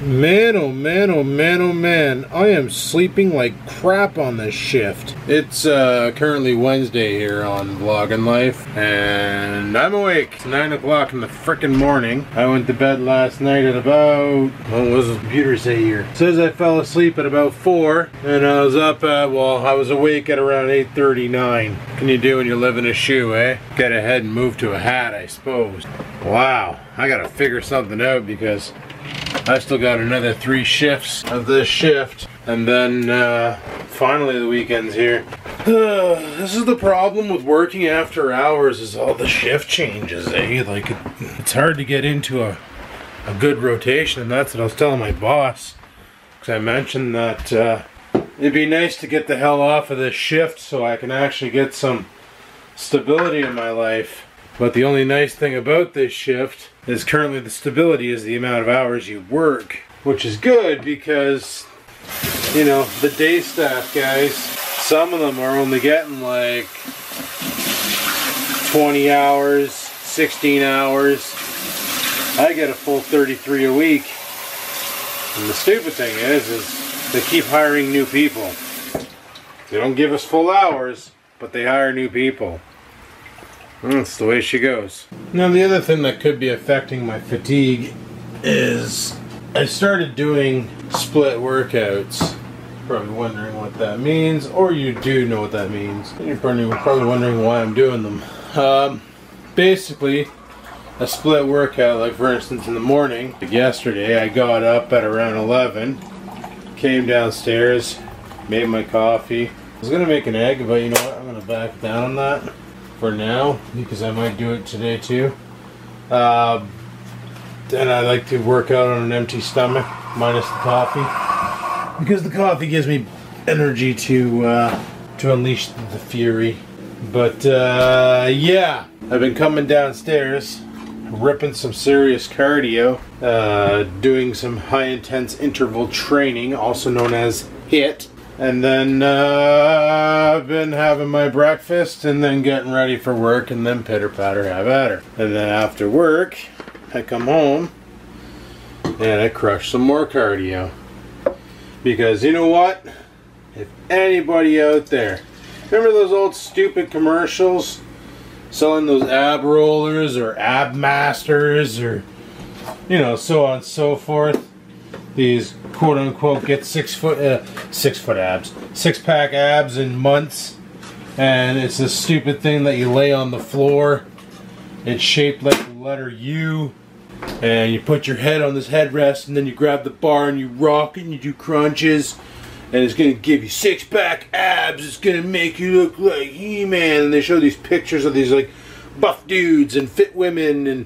Man, oh man, oh man, oh man. I am sleeping like crap on this shift. It's currently Wednesday here on Vlogging Life, and I'm awake. It's 9 o'clock in the frickin' morning. I went to bed last night at about, what was the computer say here? It says I fell asleep at about 4, and I was up at, well, I was awake at around 8:39. What can you do when you live in a shoe, eh? Get ahead and move to a hat, I suppose. Wow, I gotta figure something out because I still got another 3 shifts of this shift, and then finally the weekend's here. This is the problem with working after hours, is all the shift changes, eh? Like, it's hard to get into a good rotation, and that's what I was telling my boss. Because I mentioned that it'd be nice to get the hell off of this shift so I can actually get some stability in my life. But the only nice thing about this shift is currently the stability is the amount of hours you work, which is good because, you know, the day staff guys, some of them are only getting like 20 hours, 16 hours. I get a full 33 a week. And the stupid thing is they keep hiring new people. They don't give us full hours, but they hire new people. That's the way she goes. Now the other thing that could be affecting my fatigue is I started doing split workouts. Probably wondering what that means, or you do know what that means. You're probably wondering why I'm doing them. Basically, a split workout, like for instance in the morning, like yesterday I got up at around 11, came downstairs, made my coffee. I was gonna make an egg, but you know what, I'm gonna back down on that for now, because I might do it today too. And I like to work out on an empty stomach, minus the coffee, because the coffee gives me energy to unleash the fury. But yeah, I've been coming downstairs, ripping some serious cardio, doing some high intense interval training, also known as HIIT. And then I've been having my breakfast and then getting ready for work, and then pitter patter have at her. And then after work I come home and I crush some more cardio. Because you know what? If anybody out there, remember those old stupid commercials selling those ab rollers or ab masters or, you know, so on and so forth? These quote-unquote get six pack abs in months, and it's this stupid thing that you lay on the floor. It's shaped like the letter U, and you put your head on this headrest, and then you grab the bar and you rock it and you do crunches, and it's gonna give you 6-pack abs. It's gonna make you look like He-Man. And they show these pictures of these like buff dudes and fit women, and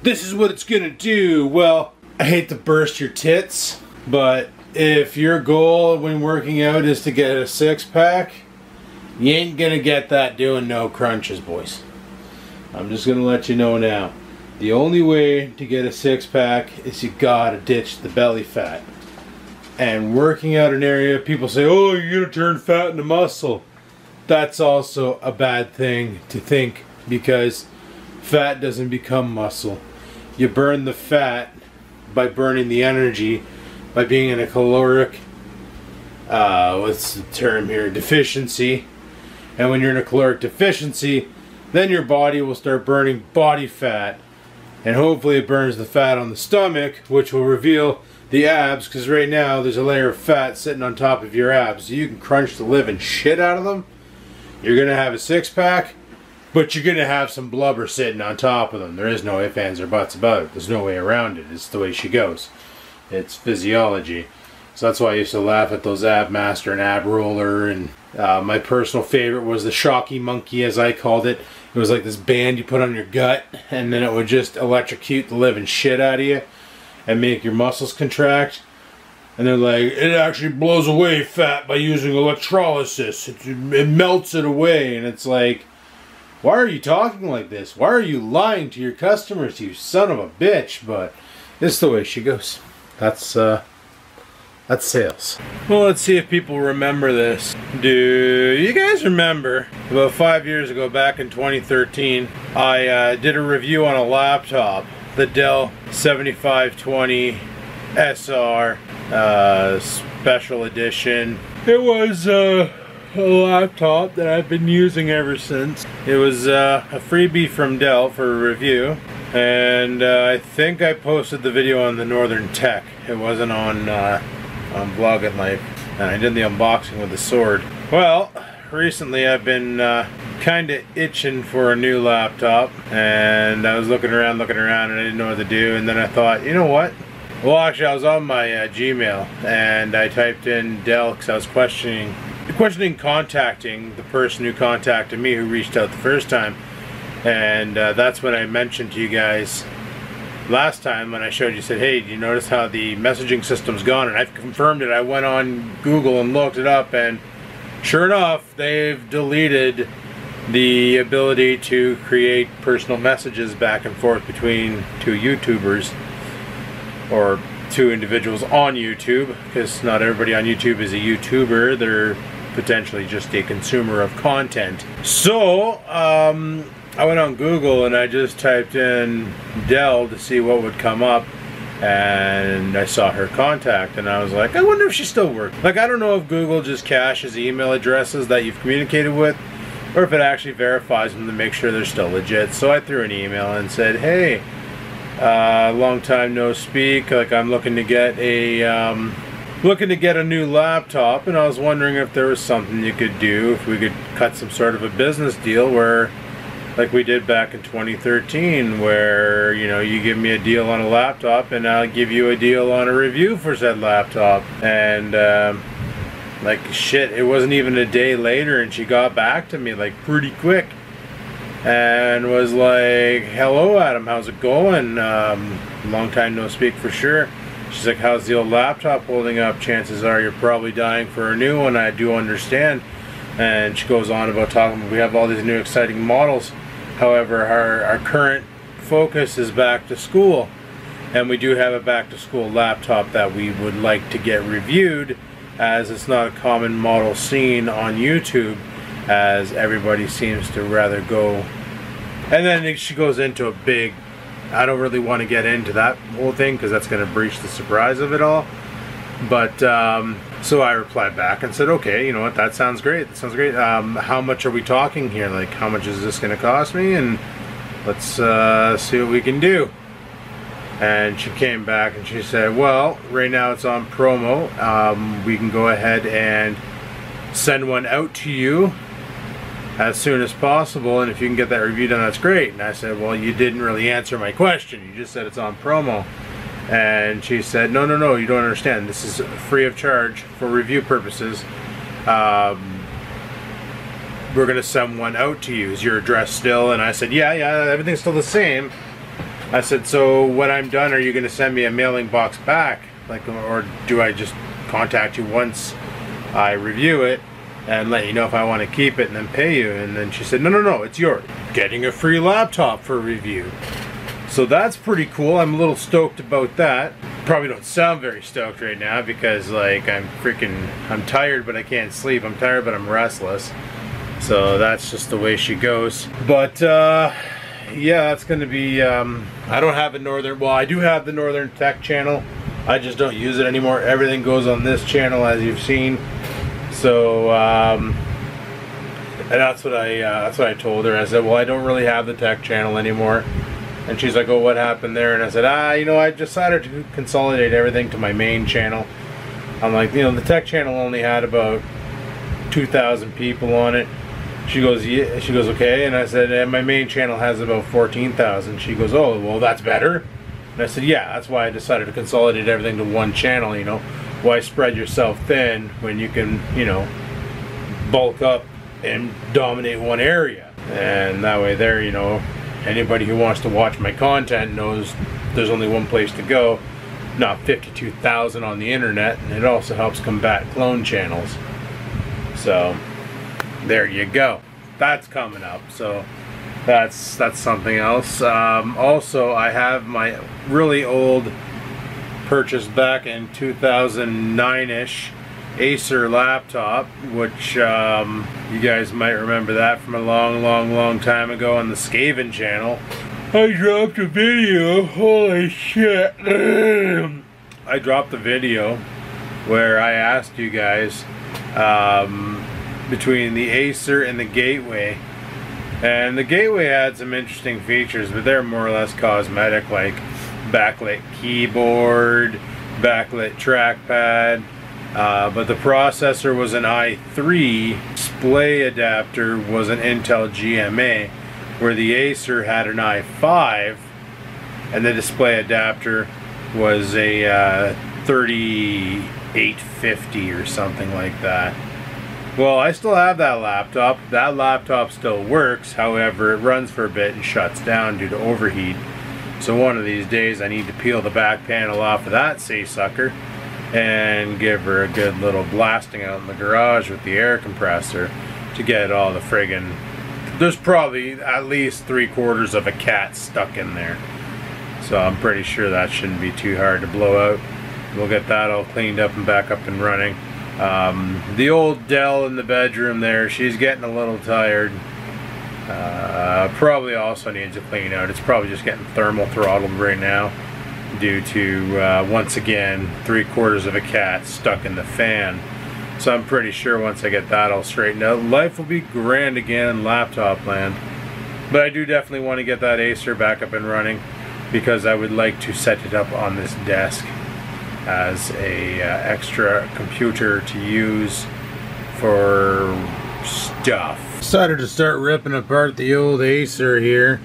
this is what it's gonna do. Well, I hate to burst your tits, but if your goal when working out is to get a 6-pack, you ain't gonna get that doing no crunches, boys. I'm just gonna let you know now. The only way to get a 6-pack is you gotta ditch the belly fat. And working out an area, people say, oh, you're gonna turn fat into muscle. That's also a bad thing to think, because fat doesn't become muscle. You burn the fat by burning the energy, by being in a caloric, what's the term here, deficiency. And when you're in a caloric deficiency, then your body will start burning body fat, and hopefully it burns the fat on the stomach, which will reveal the abs, because right now there's a layer of fat sitting on top of your abs. So you can crunch the living shit out of them. You're gonna have a 6-pack, but you're gonna have some blubber sitting on top of them. There is no ifs, ands, or buts about it. There's no way around it. It's the way she goes. It's physiology. So that's why I used to laugh at those ab master and ab roller. And my personal favorite was the shocky monkey, as I called it. It was like this band you put on your gut, and then it would just electrocute the living shit out of you and make your muscles contract. And they're like, it actually blows away fat by using electrolysis. It melts it away. And it's like, why are you talking like this? Why are you lying to your customers, you son of a bitch? But it's the way she goes. That's sales. Well, let's see if people remember this. Do you guys remember about 5 years ago, back in 2013, I did a review on a laptop, the Dell 7520 SR special edition. It was a laptop that I've been using ever since. It was a freebie from Dell for a review, and I think I posted the video on the Northern Tech. It wasn't on Vlog at Life, and I did the unboxing with the sword. Well, recently I've been kind of itching for a new laptop, and I was looking around and I didn't know what to do, and then I thought, you know what? Well, actually I was on my Gmail, and I typed in Dell because I was questioning contacting the person who contacted me, who reached out the first time. And that's when I mentioned to you guys last time when I showed you, said, hey, do you notice how the messaging system's gone? And I've confirmed it. I went on Google and looked it up, and sure enough, they've deleted the ability to create personal messages back and forth between two YouTubers, or two individuals on YouTube, because not everybody on YouTube is a YouTuber. They're potentially just a consumer of content. So I went on Google and I just typed in Dell to see what would come up, and I saw her contact, and I was like, I wonder if she still works. Like, I don't know if Google just caches email addresses that you've communicated with, or if it actually verifies them to make sure they're still legit. So I threw an email and said, hey, long time no speak, like I'm looking to get a new laptop, and I was wondering if there was something you could do, if we could cut some sort of a business deal where, like we did back in 2013, where, you know, you give me a deal on a laptop and I'll give you a deal on a review for said laptop. And like, shit, it wasn't even a day later and she got back to me like pretty quick and was like, hello Adam, how's it going? Long time no speak for sure. She's like, how's the old laptop holding up? Chances are you're probably dying for a new one. I do understand. And she goes on about talking, we have all these new exciting models. However, our current focus is back to school, and we do have a back to school laptop that we would like to get reviewed, as it's not a common model seen on YouTube, as everybody seems to rather go. And then she goes into a big, I don't really want to get into that whole thing because that's going to breach the surprise of it all. But so I replied back and said, okay, you know what, that sounds great. That sounds great. How much are we talking here? Like, how much is this going to cost me? And let's see what we can do. And she came back and she said, well, right now it's on promo. We can go ahead and send one out to you as soon as possible, and if you can get that review done, that's great. And I said, well, you didn't really answer my question. You just said it's on promo. And she said, no, you don't understand. This is free of charge for review purposes. We're going to send one out to you. Is your address still? And I said, yeah, everything's still the same. I said, so when I'm done, are you going to send me a mailing box back? Like, or do I just contact you once I review it and let you know if I want to keep it and then pay you? And then she said, no, it's yours. Getting a free laptop for review. So that's pretty cool. I'm a little stoked about that. Probably don't sound very stoked right now because, like, I'm tired but I can't sleep. I'm tired but I'm restless. So that's just the way she goes. But yeah, that's going to be, I don't have a Northern, well, I do have the Northern Tech channel. I just don't use it anymore. Everything goes on this channel, as you've seen. So and that's what I told her. I said, well, I don't really have the Tech channel anymore. And she's like, oh, what happened there? And I said, you know, I decided to consolidate everything to my main channel. I'm like, you know, the Tech channel only had about 2,000 people on it. She goes, yeah. She goes, okay. And I said, and my main channel has about 14,000. She goes, oh, well, that's better. And I said, yeah, that's why I decided to consolidate everything to one channel, you know. Why spread yourself thin when you can, you know, bulk up and dominate one area? And that way there, you know, anybody who wants to watch my content knows there's only one place to go, not 52,000 on the internet. And it also helps combat clone channels. So there you go. That's coming up. So that's something else. Also, I have my really old purchase back in 2009-ish Acer laptop, which you guys might remember that from a long time ago on the Skaven channel. I dropped a video, holy shit. I dropped the video where I asked you guys between the Acer and the Gateway, and the Gateway had some interesting features, but they're more or less cosmetic, like backlit keyboard, backlit trackpad, but the processor was an i3, display adapter was an Intel GMA, where the Acer had an i5, and the display adapter was a 3850 or something like that. Well, I still have that laptop. That laptop still works, however it runs for a bit and shuts down due to overheat. So one of these days I need to peel the back panel off of that sucker and give her a good little blasting out in the garage with the air compressor to get all the friggin'... There's probably at least 3/4 of a cat stuck in there. So I'm pretty sure that shouldn't be too hard to blow out. We'll get that all cleaned up and back up and running. The old Dell in the bedroom there, she's getting a little tired. Probably also needs a clean out. It's probably just getting thermal throttled right now due to, once again, 3/4 of a cat stuck in the fan. So I'm pretty sure once I get that all straightened out, life will be grand again in laptop land. But I do definitely want to get that Acer back up and running, because I would like to set it up on this desk as a extra computer to use for stuff. Decided to start ripping apart the old Acer here.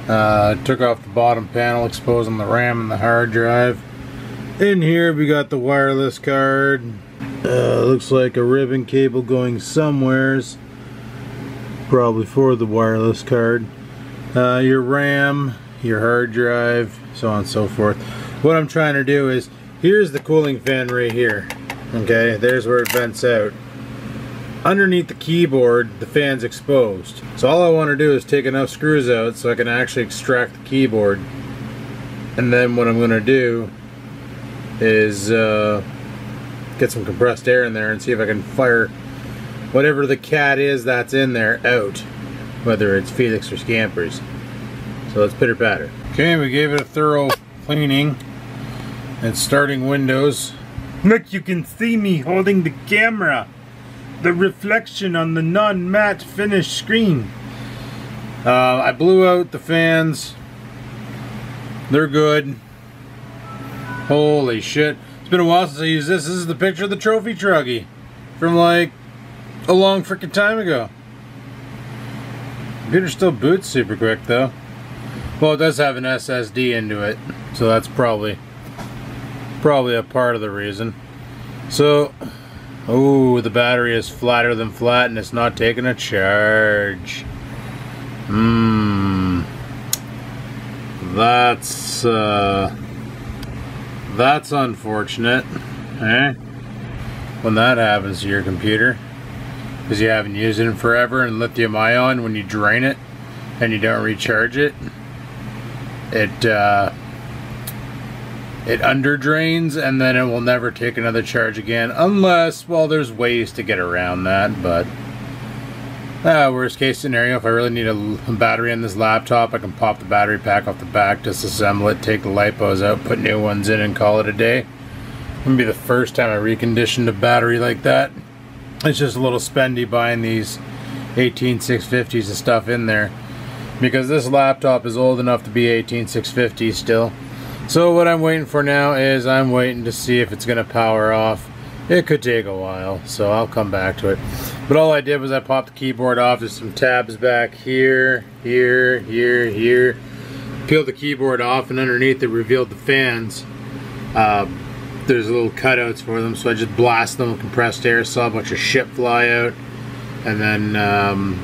Took off the bottom panel, exposing the RAM and the hard drive. In here we got the wireless card. Looks like a ribbon cable going somewheres, probably for the wireless card. Your RAM, your hard drive, so on and so forth. What I'm trying to do is, here's the cooling fan right here. Okay, there's where it vents out. Underneath the keyboard, the fan's exposed. So all I want to do is take enough screws out so I can actually extract the keyboard. And then what I'm going to do is get some compressed air in there and see if I can fire whatever the cat is that's in there out. Whether it's Felix or Scampers. So let's pitter patter. Okay, we gave it a thorough cleaning and starting Windows. Look, you can see me holding the camera. The reflection on the non-matte finished screen. I blew out the fans. They're good. Holy shit. It's been a while since I used this. This is the picture of the trophy truggy from like a long freaking time ago. Computer still boots super quick though. Well, it does have an SSD into it, so that's probably a part of the reason. So, oh, the battery is flatter than flat and it's not taking a charge. That's unfortunate, eh? When that happens to your computer, because you haven't used it in forever, and lithium ion, when you drain it and you don't recharge it, it under drains and then it will never take another charge again, unless, well, there's ways to get around that. But worst case scenario, if I really need a battery in this laptop, I can pop the battery pack off the back, disassemble it, take the LiPos out, put new ones in, and call it a day. Wouldn't be the first time I reconditioned a battery like that. It's just a little spendy buying these 18650s and stuff in there, because this laptop is old enough to be 18650 still. So what I'm waiting for now is I'm waiting to see if it's going to power off. It could take a while, so I'll come back to it. But all I did was I popped the keyboard off. There's some tabs back here, here, here, here. Peeled the keyboard off, and underneath it revealed the fans. There's little cutouts for them, so I just blasted them with compressed air, saw a bunch of shit fly out, and then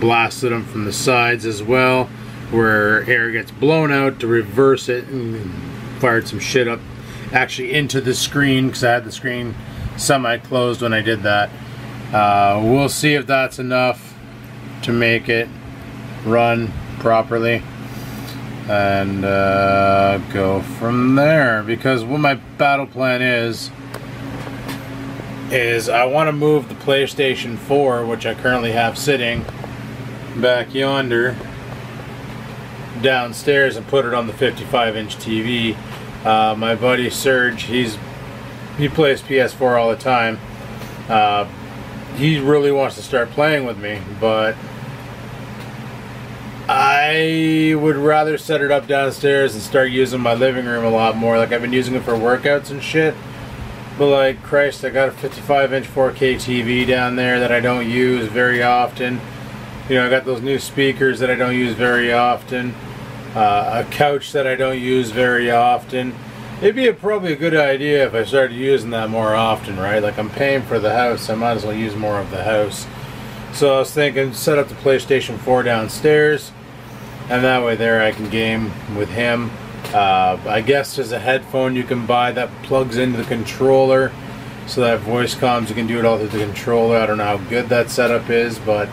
blasted them from the sides as well, where air gets blown out to reverse it, and fired some shit up actually into the screen, because I had the screen semi-closed when I did that. We'll see if that's enough to make it run properly, and go from there, because what my battle plan is I want to move the PlayStation 4, which I currently have sitting back yonder, downstairs and put it on the 55-inch TV. My buddy Serge, he's he plays PS4 all the time. He really wants to start playing with me, but I would rather set it up downstairs and start using my living room a lot more. Like, I've been using it for workouts and shit. But like, Christ, I got a 55-inch 4K TV down there that I don't use very often. You know, I got those new speakers that I don't use very often. A couch that I don't use very often. It'd be probably a good idea if I started using that more often, right? Like, I'm paying for the house, I might as well use more of the house. So I was thinking, set up the PlayStation 4 downstairs, and that way there I can game with him. I guess there's a headphone you can buy that plugs into the controller, so that voice comms, you can do it all through the controller. I don't know how good that setup is, but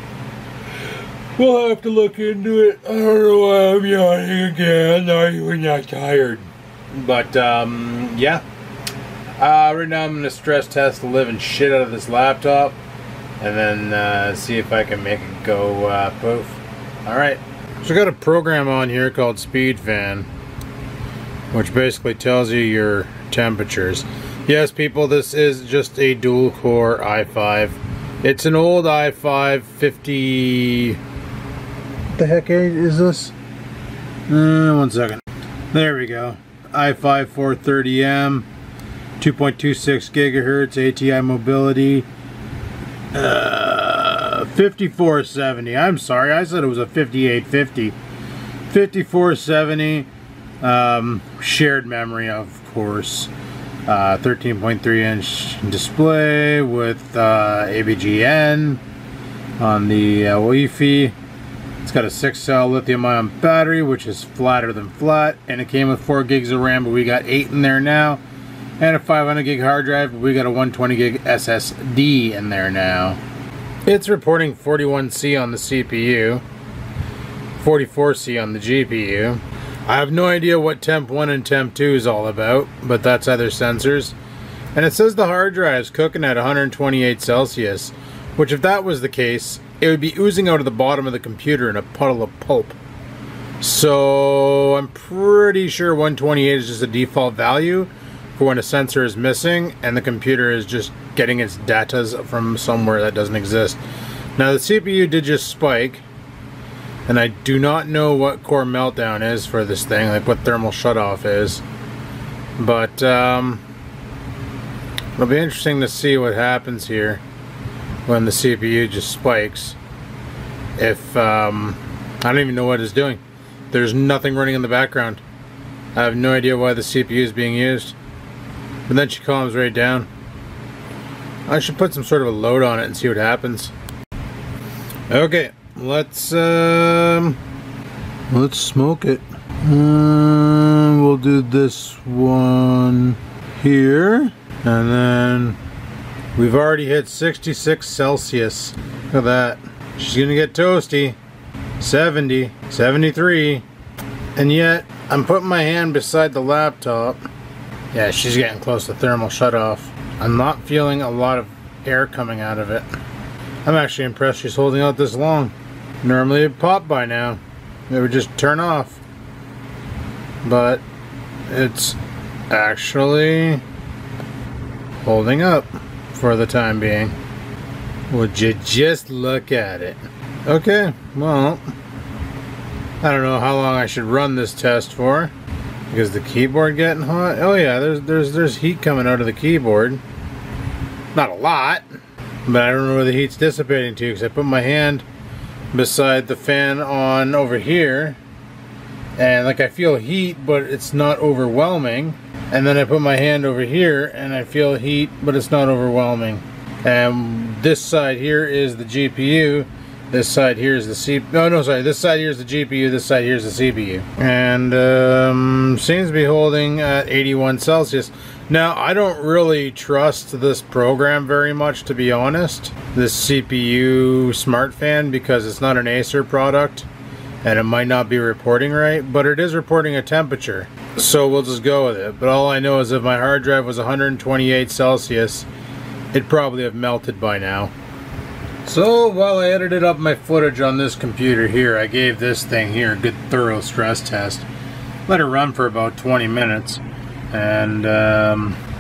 we'll have to look into it. I don't know why I'm yawning again. Are you not tired? But yeah, right now I'm going to stress test the living shit out of this laptop, and then see if I can make it go poof. Alright, so I got a program on here called Speed Fan, which basically tells you your temperatures. Yes, people, this is just a dual core i5. It's an old i5 50... What the heck is this? 1 second. There we go. i5 430M, 2.26 gigahertz, ATI mobility, 5470. I'm sorry, I said it was a 5850. 5470. Shared memory, of course. 13.3-inch display with ABGN on the Wi-Fi. It's got a 6-cell lithium-ion battery, which is flatter than flat, and it came with 4 gigs of RAM, but we got 8 in there now, and a 500 gig hard drive, but we got a 120 gig SSD in there now. It's reporting 41C on the CPU, 44C on the GPU. I have no idea what temp 1 and temp 2 is all about, but that's other sensors. And it says the hard drive is cooking at 128 Celsius, which, if that was the case, it would be oozing out of the bottom of the computer in a puddle of pulp. So I'm pretty sure 128 is just a default value for when a sensor is missing and the computer is just getting its datas from somewhere that doesn't exist. Now, the CPU did just spike, and I do not know what core meltdown is for this thing, like what thermal shutoff is. But it'll be interesting to see what happens here when the CPU just spikes. If I don't even know what it's doing. There's nothing running in the background. I have no idea why the CPU is being used. But then she calms right down. I should put some sort of a load on it and see what happens. Okay, let's smoke it. We'll do this one here, and then we've already hit 66 Celsius. Look at that. She's gonna get toasty. 70, 73, and yet I'm putting my hand beside the laptop. Yeah, she's getting close to thermal shutoff. I'm not feeling a lot of air coming out of it. I'm actually impressed she's holding out this long. Normally it'd pop by now. It would just turn off. But it's actually holding up for the time being. Would you just look at it? Okay, well, I don't know how long I should run this test for. Because the keyboard getting hot? Oh yeah, there's heat coming out of the keyboard. Not a lot, but I don't know where the heat's dissipating to, because I put my hand beside the fan on over here, and like I feel heat, but it's not overwhelming. And then I put my hand over here and I feel heat, but it's not overwhelming. And this side here is the GPU, this side here is the this side here is the GPU, this side here is the CPU. And seems to be holding at 81 Celsius. Now, I don't really trust this program very much, to be honest, this CPU smart fan, because it's not an Acer product and it might not be reporting right, but it is reporting a temperature. So we'll just go with it. But all I know is if my hard drive was 128 Celsius, it'd probably have melted by now. So while I edited up my footage on this computer here, I gave this thing here a good thorough stress test. Let it run for about 20 minutes. And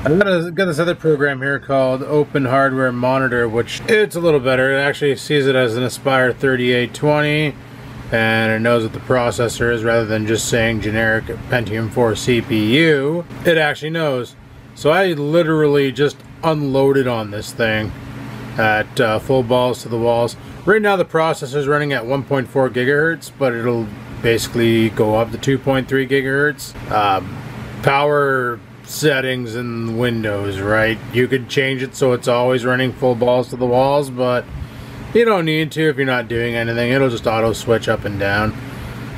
I've got this other program here called Open Hardware Monitor, which it's a little better. It actually sees it as an Aspire 3820, and it knows what the processor is rather than just saying generic Pentium 4 CPU. It actually knows. So I literally just unloaded on this thing at full balls to the walls. Right now the processor is running at 1.4 gigahertz, but it'll basically go up to 2.3 gigahertz. Power settings in Windows, right? You could change it so it's always running full balls to the walls, but you don't need to if you're not doing anything. It'll just auto switch up and down.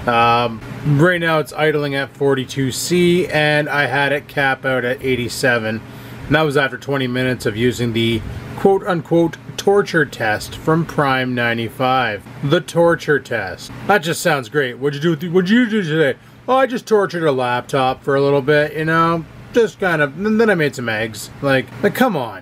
Right now it's idling at 42C, and I had it cap out at 87, and that was after 20 minutes of using the quote-unquote torture test from Prime 95. The torture test. That just sounds great. What'd you do today? Oh, I just tortured a laptop for a little bit, you know, just kind of, and then I made some eggs. Like come on.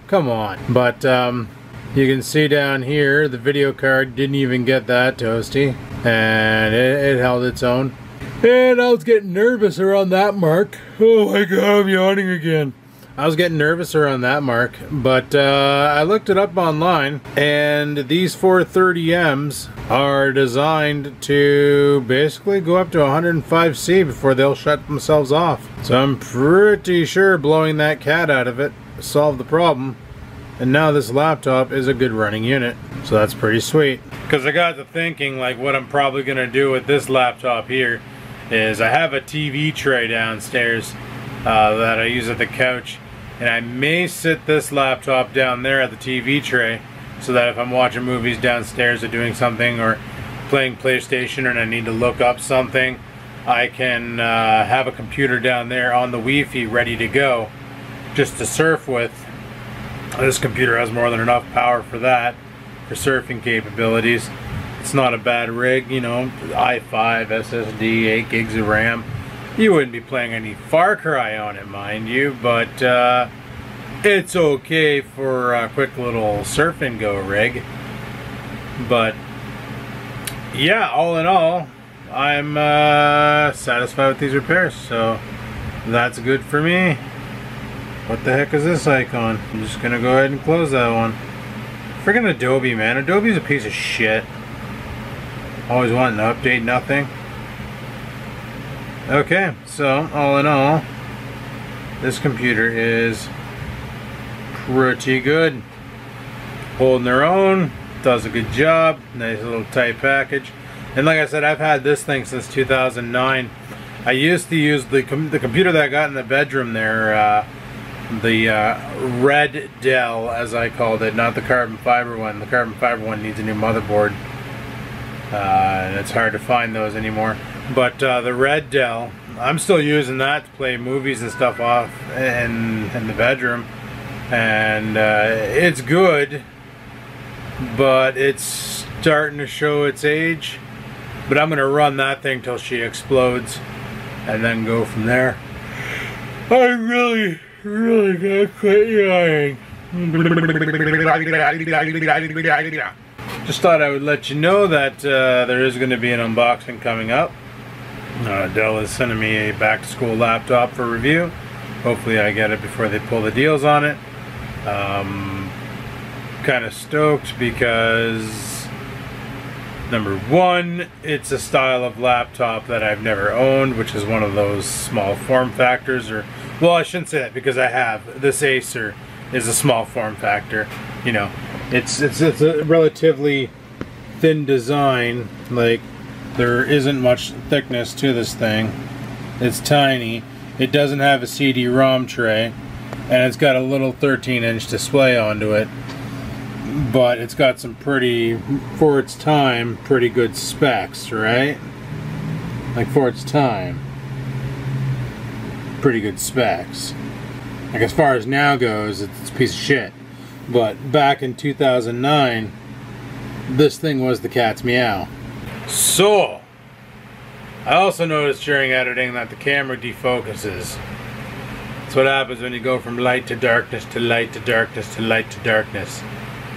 But you can see down here the video card didn't even get that toasty, and it held its own. And I was getting nervous around that mark. Oh my god, I'm yawning again. I was getting nervous around that mark, but I looked it up online, and these 430Ms are designed to basically go up to 105C before they'll shut themselves off. So I'm pretty sure blowing that cat out of it solved the problem, and now this laptop is a good running unit. So that's pretty sweet. Because I got to thinking, like, what I'm probably going to do with this laptop here is I have a TV tray downstairs that I use at the couch, and I may sit this laptop down there at the TV tray so that if I'm watching movies downstairs or doing something or playing PlayStation and I need to look up something, I can have a computer down there on the Wi-Fi ready to go just to surf with. This computer has more than enough power for that, for surfing capabilities. It's not a bad rig, you know, i5 SSD, 8 gigs of RAM. You wouldn't be playing any Far Cry on it, mind you, but it's okay for a quick little surf and go rig. But yeah, all in all, I'm satisfied with these repairs, so that's good for me. What the heck is this icon? I'm just gonna go ahead and close that one. Friggin' Adobe, man. Adobe's a piece of shit. Always wanting to update nothing. Okay, so all in all, this computer is pretty good. Holding their own, does a good job, nice little tight package. And like I said, I've had this thing since 2009. I used to use the computer that I got in the bedroom there, the red Dell, as I called it, not the carbon fiber one. The carbon fiber one needs a new motherboard, and it's hard to find those anymore. But the red Dell, I'm still using that to play movies and stuff off in the bedroom, and it's good, but it's starting to show its age. But I'm gonna run that thing till she explodes, and then go from there. I really gotta quit yawning. Just thought I would let you know that there is going to be an unboxing coming up. Dell is sending me a back-to-school laptop for review. Hopefully I get it before they pull the deals on it. Kind of stoked because, number one, it's a style of laptop that I've never owned, which is one of those small form factors, or, well, I shouldn't say that because I have. This Acer is a small form factor. You know, it's a relatively thin design. Like, there isn't much thickness to this thing. It's tiny. It doesn't have a CD-ROM tray, and it's got a little 13-inch display onto it. But it's got some pretty, for its time, pretty good specs, right? Like, for its time, pretty good specs. Like, as far as now goes, it's a piece of shit. But back in 2009, this thing was the cat's meow. So, I also noticed during editing that the camera defocuses. That's what happens when you go from light to darkness to light to darkness to light to darkness.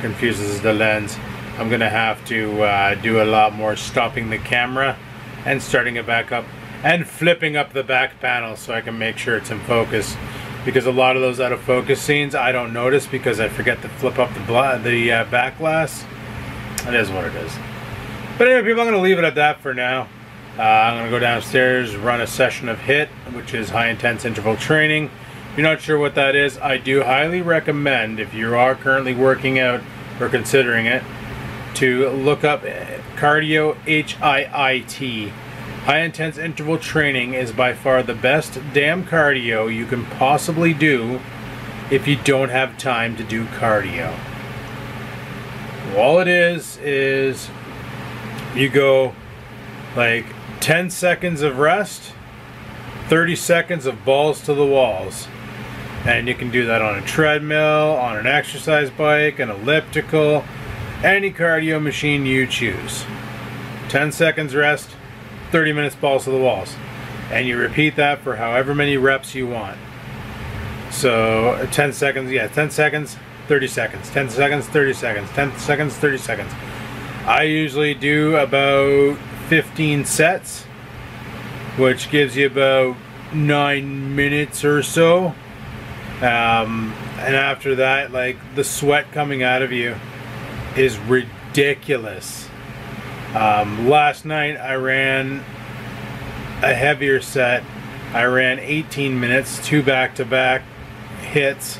Confuses the lens. I'm gonna have to do a lot more stopping the camera and starting it back up and flipping up the back panel so I can make sure it's in focus. because a lot of those out of focus scenes I don't notice because I forget to flip up the back glass. It is what it is. But anyway, people, I'm going to leave it at that for now. I'm going to go downstairs, run a session of HIIT, which is high intense interval training. If you're not sure what that is, I do highly recommend, if you are currently working out or considering it, to look up cardio, HIIT. High intense interval training is by far the best damn cardio you can possibly do if you don't have time to do cardio. All it is you go like 10 seconds of rest, 30 seconds of balls to the walls. And you can do that on a treadmill, on an exercise bike, an elliptical, any cardio machine you choose. 10 seconds rest, 30 minutes balls to the walls. And you repeat that for however many reps you want. So 10 seconds, yeah, 10 seconds, 30 seconds, 10 seconds, 30 seconds, 10 seconds, 30 seconds. I usually do about 15 sets, which gives you about 9 minutes or so. And after that, like, the sweat coming out of you is ridiculous. Last night I ran a heavier set. I ran 18 minutes, 2 back-to-back hits,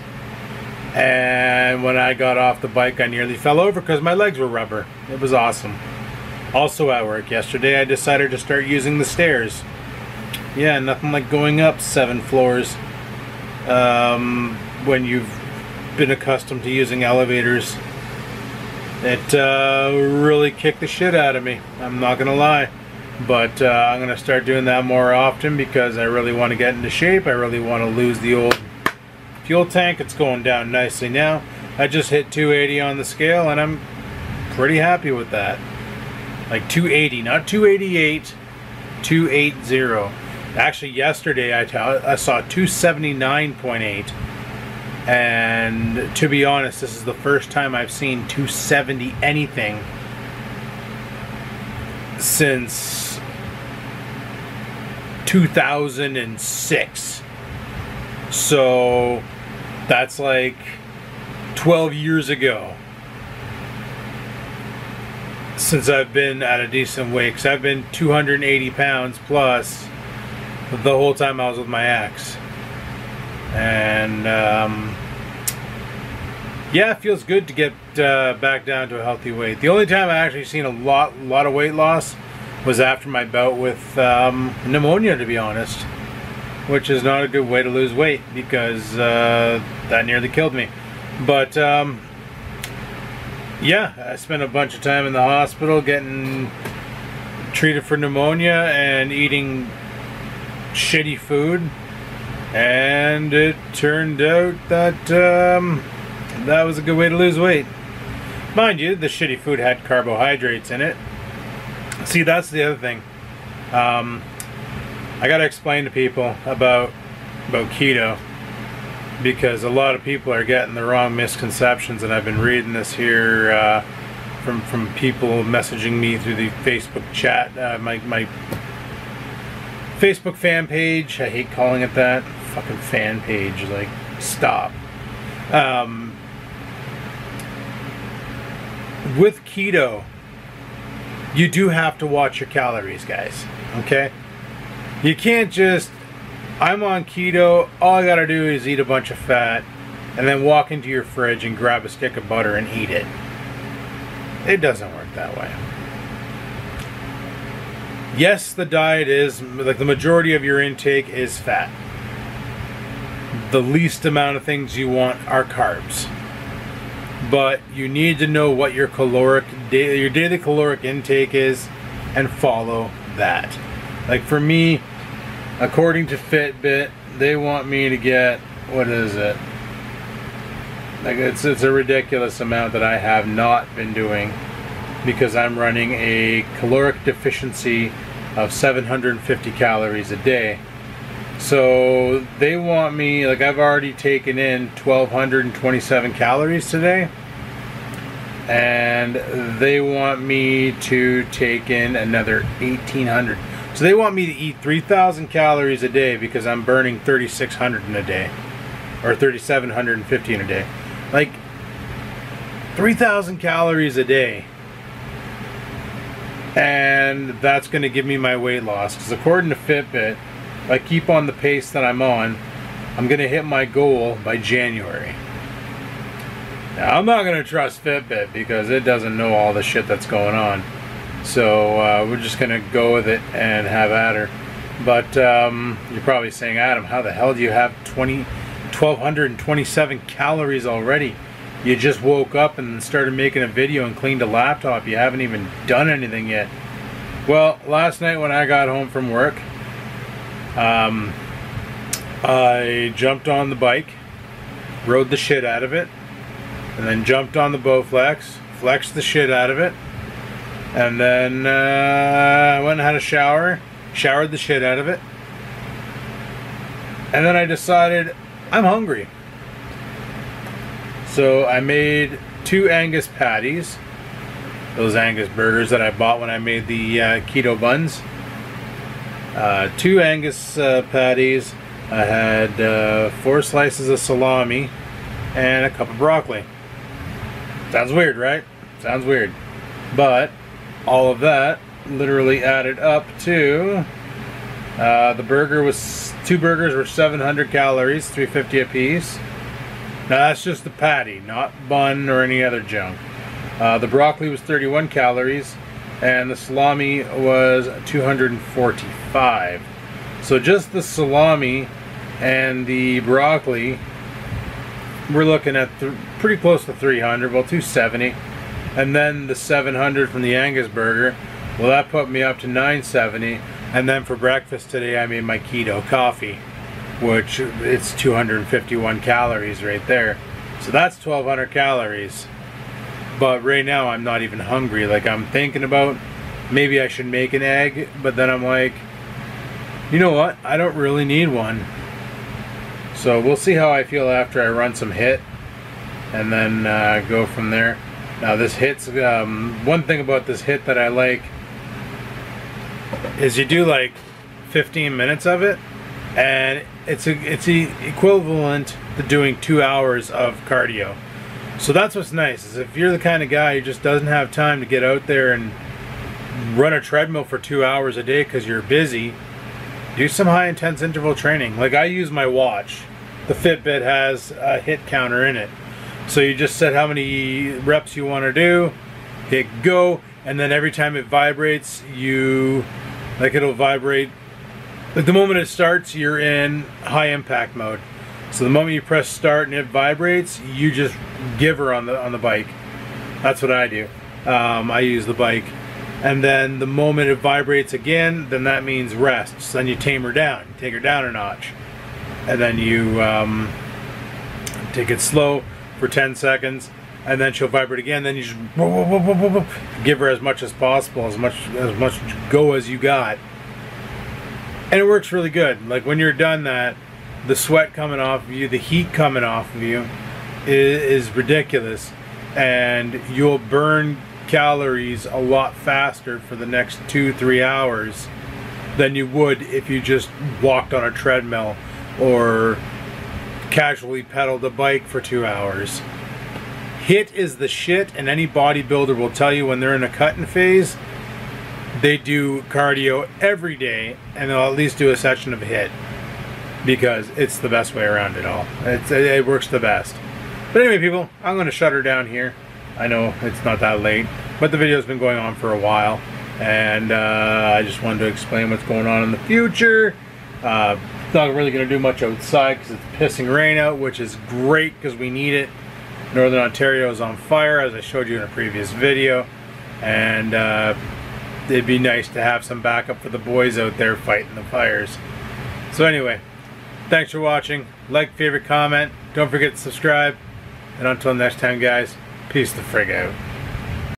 and when I got off the bike I nearly fell over because my legs were rubber. It was awesome. Also at work yesterday I decided to start using the stairs. Yeah, nothing like going up 7 floors when you've been accustomed to using elevators. It really kicked the shit out of me, I'm not gonna lie. But I'm gonna start doing that more often because I really want to get into shape. I really want to lose the old fuel tank. It's going down nicely now. I just hit 280 on the scale and I'm pretty happy with that. Like 280, not 288, 280. Actually yesterday I saw 279.8, and to be honest, this is the first time I've seen 270 anything since 2006. So that's like 12 years ago since I've been at a decent weight, because I've been 280 pounds plus the whole time I was with my ex. And yeah, it feels good to get back down to a healthy weight. The only time I actually seen a lot of weight loss was after my bout with pneumonia, to be honest, which is not a good way to lose weight because that nearly killed me. But yeah, I spent a bunch of time in the hospital getting treated for pneumonia and eating shitty food, and it turned out that that was a good way to lose weight. Mind you, the shitty food had carbohydrates in it. See, that's the other thing. I gotta explain to people about keto, because a lot of people are getting the wrong misconceptions, and I've been reading this here from people messaging me through the Facebook chat, my Facebook fan page. I hate calling it that. Fucking fan page. Like, stop. With keto, you do have to watch your calories, guys. Okay? You can't just, I'm on keto, all I gotta do is eat a bunch of fat and then walk into your fridge and grab a stick of butter and eat it. It doesn't work that way. Yes, the diet is, like, the majority of your intake is fat. The least amount of things you want are carbs. But you need to know what your daily caloric intake is and follow that. Like for me, according to Fitbit, they want me to get, what is it? Like it's a ridiculous amount that I have not been doing, because I'm running a caloric deficiency of 750 calories a day. So they want me, like, I've already taken in 1,227 calories today, and they want me to take in another 1,800. So they want me to eat 3,000 calories a day because I'm burning 3,600 in a day. or 3,750 in a day. Like 3,000 calories a day. And that's going to give me my weight loss. Because according to Fitbit, if I keep on the pace that I'm on, I'm going to hit my goal by January. Now, I'm not going to trust Fitbit because it doesn't know all the shit that's going on. So we're just going to go with it and have at her. But you're probably saying, Adam, how the hell do you have 1,227 calories already? You just woke up and started making a video and cleaned a laptop. You haven't even done anything yet. Well, last night when I got home from work, I jumped on the bike, rode the shit out of it, and then jumped on the Bowflex, flexed the shit out of it, and then went and had a shower, showered the shit out of it, and then I decided I'm hungry. So I made 2 Angus patties, those Angus burgers that I bought when I made the keto buns. 2 Angus patties. I had 4 slices of salami and a cup of broccoli. Sounds weird, right? Sounds weird. But all of that literally added up to the burger was 2 burgers were 700 calories, 350 a piece. Now that's just the patty, not bun or any other junk. The broccoli was 31 calories and the salami was 245. So just the salami and the broccoli, we're looking at pretty close to 300, well 270. And then the 700 from the Angus burger, well that put me up to 970. And then for breakfast today I made my keto coffee, which it's 251 calories right there. So that's 1,200 calories. But right now I'm not even hungry. Like I'm thinking about maybe I should make an egg, but then I'm like, you know what? I don't really need one. So we'll see how I feel after I run some HIIT and then go from there. Now this HIIT's, one thing about this HIIT that I like is you do like 15 minutes of it and it's equivalent to doing 2 hours of cardio. So that's what's nice, is if you're the kind of guy who just doesn't have time to get out there and run a treadmill for 2 hours a day because you're busy, do some high intense interval training. Like I use my watch. The Fitbit has a HIIT counter in it. So you just set how many reps you want to do, hit go, and then every time it vibrates, it'll vibrate. Like the moment it starts, you're in high impact mode. So the moment you press start and it vibrates, you just give her on the bike. That's what I do. I use the bike. And then the moment it vibrates again, then that means rest. So then you tame her down, you take her down a notch. And then you take it slow for 10 seconds, and then she'll vibrate again. Then you just give her as much as possible, as much go as you got. And it works really good. Like when you're done that, the sweat coming off of you, the heat coming off of you is ridiculous. And you'll burn calories a lot faster for the next 2-3 hours than you would if you just walked on a treadmill or casually pedaled a bike for 2 hours. HIIT is the shit, and any bodybuilder will tell you when they're in a cutting phase, they do cardio every day and they'll at least do a session of HIIT because it's the best way around it all. It works the best. But anyway, people, I'm going to shut her down here. I know it's not that late, but the video's been going on for a while, and I just wanted to explain what's going on in the future. Not really going to do much outside because it's pissing rain out, which is great because we need it. Northern Ontario is on fire, as I showed you in a previous video, and it'd be nice to have some backup for the boys out there fighting the fires. So anyway, thanks for watching. Like, favorite, comment. Don't forget to subscribe. And until next time, guys, peace the frig out.